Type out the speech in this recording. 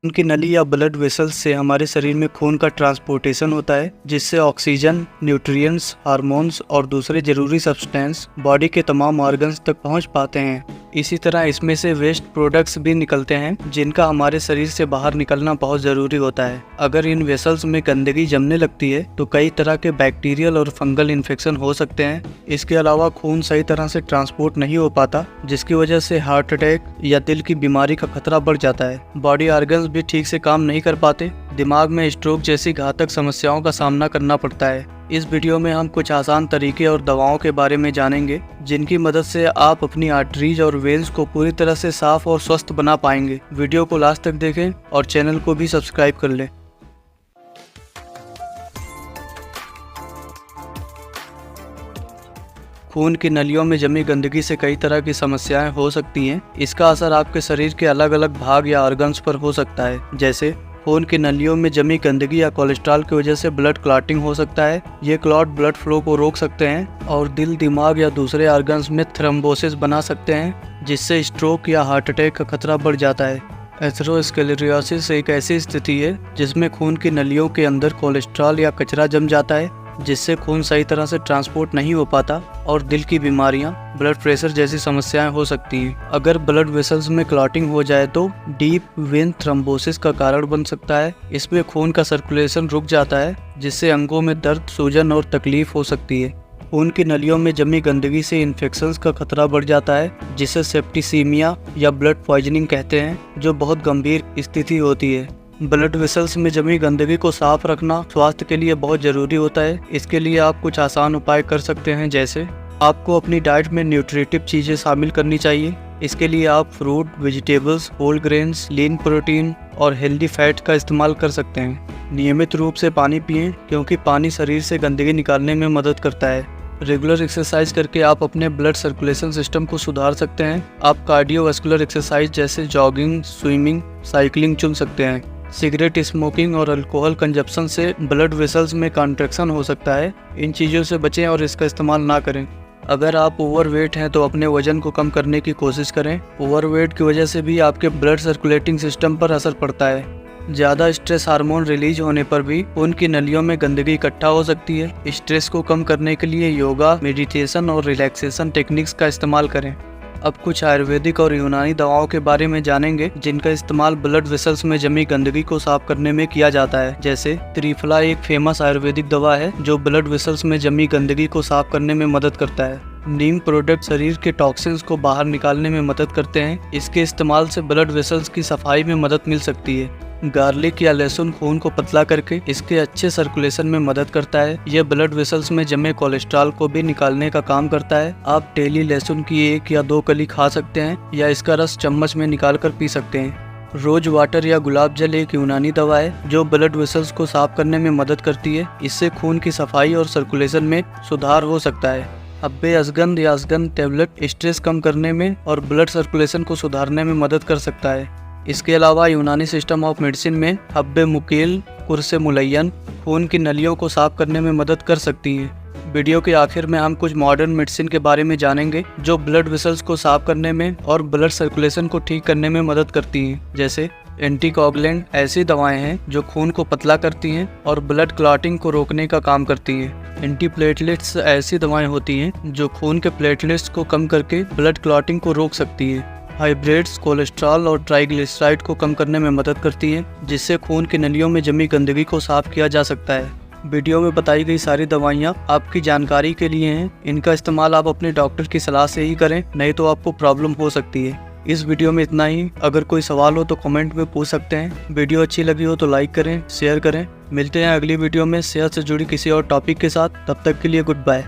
उनकी नली या ब्लड वेसल्स से हमारे शरीर में खून का ट्रांसपोर्टेशन होता है, जिससे ऑक्सीजन, न्यूट्रिएंट्स, हार्मोन्स और दूसरे जरूरी सब्सटेंस बॉडी के तमाम ऑर्गन्स तक पहुंच पाते हैं। इसी तरह इसमें से वेस्ट प्रोडक्ट्स भी निकलते हैं, जिनका हमारे शरीर से बाहर निकलना बहुत ज़रूरी होता है। अगर इन वेसल्स में गंदगी जमने लगती है तो कई तरह के बैक्टीरियल और फंगल इन्फेक्शन हो सकते हैं। इसके अलावा खून सही तरह से ट्रांसपोर्ट नहीं हो पाता, जिसकी वजह से हार्ट अटैक या दिल की बीमारी का खतरा बढ़ जाता है। बॉडी ऑर्गन्स भी ठीक से काम नहीं कर पाते, दिमाग में स्ट्रोक जैसी घातक समस्याओं का सामना करना पड़ता है। इस वीडियो में हम कुछ आसान तरीके और दवाओं के बारे में जानेंगे, जिनकी मदद से आप अपनी आर्टरीज और वेन्स को पूरी तरह से साफ और स्वस्थ बना पाएंगे। वीडियो को लास्ट तक देखें और चैनल को भी सब्सक्राइब कर लें। खून की नलियों में जमी गंदगी से कई तरह की समस्याएं हो सकती हैं। इसका असर आपके शरीर के अलग अलग भाग या ऑर्गन्स पर हो सकता है, जैसे खून की नलियों में जमी गंदगी या कोलेस्ट्रॉल की वजह से ब्लड क्लॉटिंग हो सकता है। ये क्लॉट ब्लड फ्लो को रोक सकते हैं और दिल, दिमाग या दूसरे ऑर्गन्स में थ्रोम्बोसिस बना सकते हैं, जिससे स्ट्रोक या हार्ट अटैक का खतरा बढ़ जाता है। एथेरोस्क्लेरोसिस एक ऐसी स्थिति है जिसमें खून की नलियों के अंदर कोलेस्ट्रॉल या कचरा जम जाता है, जिससे खून सही तरह से ट्रांसपोर्ट नहीं हो पाता और दिल की बीमारियां, ब्लड प्रेशर जैसी समस्याएं हो सकती हैं। अगर ब्लड वेसल्स में क्लॉटिंग हो जाए तो डीप वेन थ्रोम्बोसिस का कारण बन सकता है। इसमें खून का सर्कुलेशन रुक जाता है, जिससे अंगों में दर्द, सूजन और तकलीफ हो सकती है। खून की नलियों में जमी गंदगी से इन्फेक्शंस का खतरा बढ़ जाता है, जिसे सेप्टिसीमिया या ब्लड पॉइजनिंग कहते हैं, जो बहुत गंभीर स्थिति होती है। ब्लड वेसल्स में जमी गंदगी को साफ रखना स्वास्थ्य के लिए बहुत ज़रूरी होता है। इसके लिए आप कुछ आसान उपाय कर सकते हैं, जैसे आपको अपनी डाइट में न्यूट्रिटिव चीज़ें शामिल करनी चाहिए। इसके लिए आप fruit, vegetables, whole grains, lean protein और हेल्दी फैट का इस्तेमाल कर सकते हैं। नियमित रूप से पानी पिएं, क्योंकि पानी शरीर से गंदगी निकालने में मदद करता है। रेगुलर एक्सरसाइज करके आप अपने ब्लड सर्कुलेशन सिस्टम को सुधार सकते हैं। आप कार्डियोवास्कुलर एक्सरसाइज जैसे जॉगिंग, स्विमिंग, साइकिलिंग चुन सकते हैं। सिगरेट स्मोकिंग और अल्कोहल कंजप्शन से ब्लड वेसल्स में कॉन्ट्रैक्शन हो सकता है। इन चीज़ों से बचें और इसका इस्तेमाल ना करें। अगर आप ओवरवेट हैं तो अपने वजन को कम करने की कोशिश करें। ओवरवेट की वजह से भी आपके ब्लड सर्कुलेटिंग सिस्टम पर असर पड़ता है। ज़्यादा स्ट्रेस हार्मोन रिलीज होने पर भी खून की नलियों में गंदगी इकट्ठा हो सकती है। स्ट्रेस को कम करने के लिए योगा, मेडिटेशन और रिलैक्सेशन टेक्निक्स का इस्तेमाल करें। अब कुछ आयुर्वेदिक और यूनानी दवाओं के बारे में जानेंगे, जिनका इस्तेमाल ब्लड वेसल्स में जमी गंदगी को साफ करने में किया जाता है। जैसे त्रिफला एक फेमस आयुर्वेदिक दवा है जो ब्लड वेसल्स में जमी गंदगी को साफ करने में मदद करता है। नीम प्रोडक्ट शरीर के टॉक्सिन्स को बाहर निकालने में मदद करते हैं। इसके इस्तेमाल से ब्लड वेसल्स की सफाई में मदद मिल सकती है। गार्लिक या लहसुन खून को पतला करके इसके अच्छे सर्कुलेशन में मदद करता है। यह ब्लड वेसल्स में जमे कोलेस्ट्रॉल को भी निकालने का काम करता है। आप डेली लहसुन की 1 या 2 कली खा सकते हैं या इसका रस चम्मच में निकाल कर पी सकते हैं। रोज वाटर या गुलाब जल एक यूनानी दवा है जो ब्लड वेसल्स को साफ करने में मदद करती है। इससे खून की सफाई और सर्कुलेशन में सुधार हो सकता है। हब्बे अश्वगंध या अश्वगंध टैबलेट स्ट्रेस कम करने में और ब्लड सर्कुलेशन को सुधारने में मदद कर सकता है। इसके अलावा यूनानी सिस्टम ऑफ मेडिसिन में हब्बे मुकील, कुरसे मुलय्यन खून की नलियों को साफ करने में मदद कर सकती हैं। वीडियो के आखिर में हम कुछ मॉडर्न मेडिसिन के बारे में जानेंगे, जो ब्लड वेसल्स को साफ करने में और ब्लड सर्कुलेशन को ठीक करने में मदद करती हैं। जैसे एंटीकोगुलेंट ऐसी दवाएं हैं जो खून को पतला करती हैं और ब्लड क्लॉटिंग को रोकने का काम करती हैं। एंटीप्लेटलेट्स ऐसी दवाएं होती हैं जो खून के प्लेटलेट्स को कम करके ब्लड क्लॉटिंग को रोक सकती हैं। हाइब्रिड्स कोलेस्ट्रॉल और ट्राइग्लिसराइड को कम करने में मदद करती हैं, जिससे खून की नलियों में जमी गंदगी को साफ किया जा सकता है। वीडियो में बताई गई सारी दवाइयाँ आपकी जानकारी के लिए हैं। इनका इस्तेमाल आप अपने डॉक्टर की सलाह से ही करें, नहीं तो आपको प्रॉब्लम हो सकती है। इस वीडियो में इतना ही। अगर कोई सवाल हो तो कमेंट में पूछ सकते हैं। वीडियो अच्छी लगी हो तो लाइक करें, शेयर करें। मिलते हैं अगली वीडियो में सेहत से जुड़ी किसी और टॉपिक के साथ। तब तक के लिए गुड बाय।